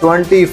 20